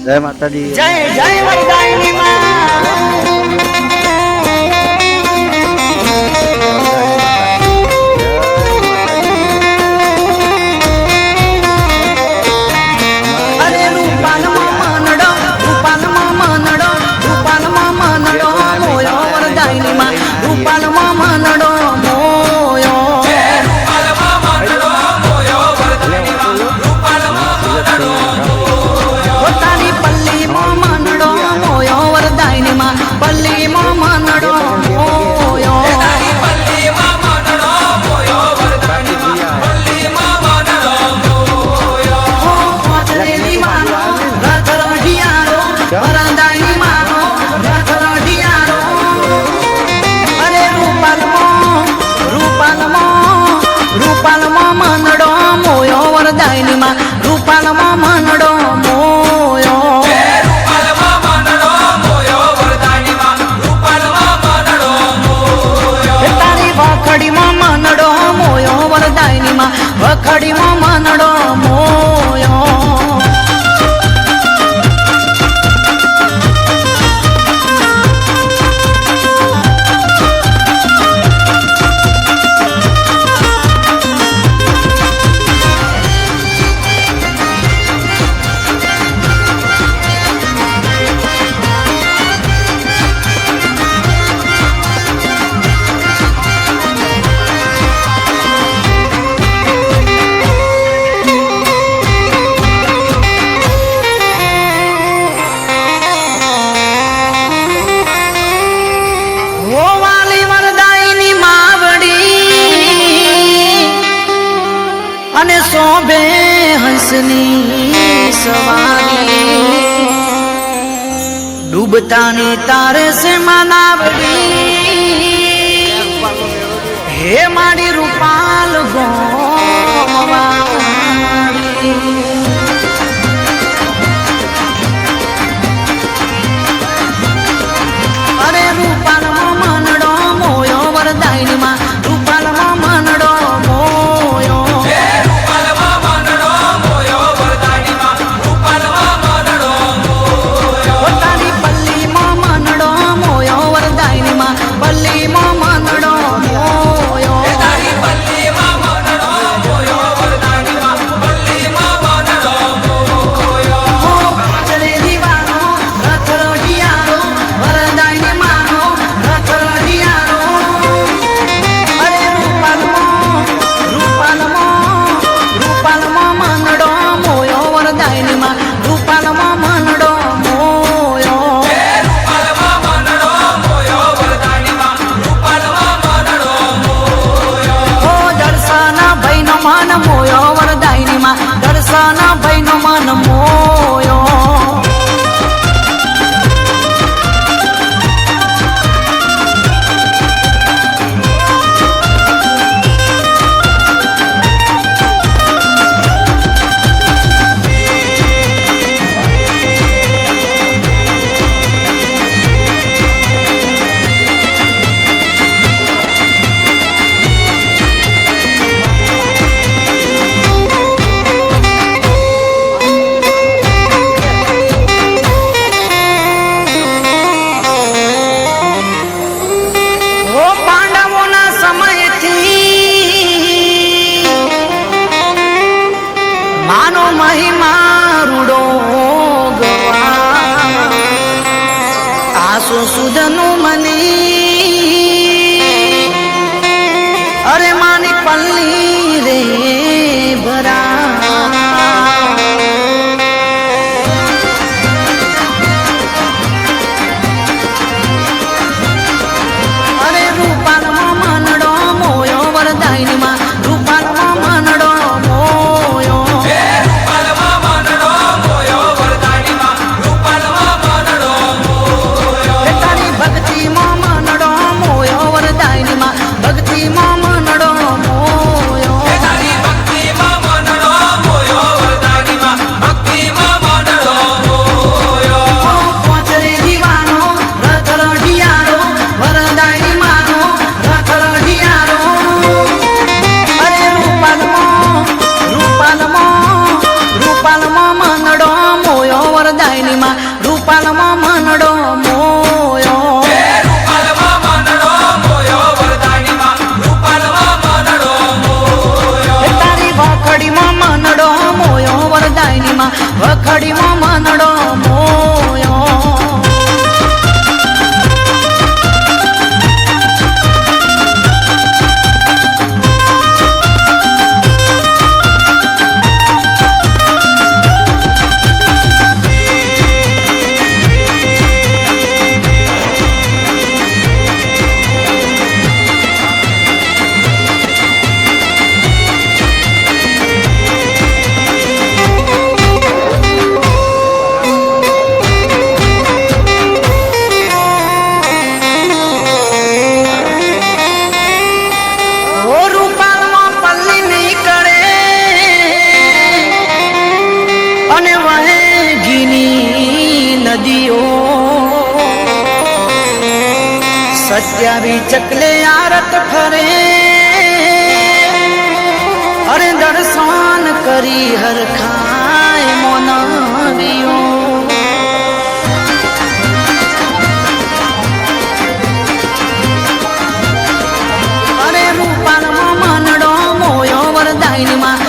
જય માતાજી. જય જય વરદાયની માં. અરે રૂપાલમાં મનડો, રૂપાલમાં મનડો, રૂપાલમાં મનડો મોયો વરદાયની માં. રૂપાલમાં મનડો મોયો. પોતાની પલ્લીમાં મનડો મોયો વરદાયની માં. પલ્લીમાં મનડો મોયો. હો પાછળેલી માનો રથ રઢિયારો, વરદાયની માનો રથ રઢિયારો. અરે રૂપાલમાં, રૂપાલમાં, રૂપાલમાં મનડો મોયો વરદાયની માં. રૂપાલમાં મનડો મોયો. તારી વખડીમાં મનડો મોયો વરદાયની માં. વખડીમાં મનડો મોયો. ઓ વાલી વરદાયની માવડી અને શોભે હંસની સવારી. ડૂબતાની તારે છે માનાવડી. હે મારી રૂપાલ ગોવાળી. અરે રૂપાલમાં મનડો મોયો વરદાયની માં. રૂપાલમાં મનડો મોયો. પોતાની પલ્લીમાં મનડો મોયો વરદાયની માં. પલ્લીમાં મનડો મોયો. હો પાછળેલી વાળો રથ રઢિયારો, વરદાયની માનો રથ રઢિયારો. અરે રૂપાલમાં, રૂપાલમાં, રૂપાલમાં મનડો મોયો વરદાયની માં. રૂપાલમાં મનડો મોયો. ઓ દર્શના ભાઈનો મન મોયો વરદાયની માં. દર્શના ભાઈનો મન મોયો. ઓ પાંડવોના સમયથી માનો મહિમા રૂડો ગવા. આસો સુધનું મની અરે માની પલ્લી રે ભરા. અરે રૂપાલમાં મનડો મોયો વરદાયની માં. રૂપાલમાં મનડો મોયો. તારી ભક્તિમાં મનડો વરદાયની માં રૂપાલમાં મનડો મોયો તારી વખડીમાં મનડો મોયો વરદાયની માં વખડીમાં મનડો મોયો સત્યાવી ચકલે આરત ફરે અરે દર્શન કરી હરખાય મોનવીઓ અરે રૂપાલમાં મનડો મોયો વરદાયની માં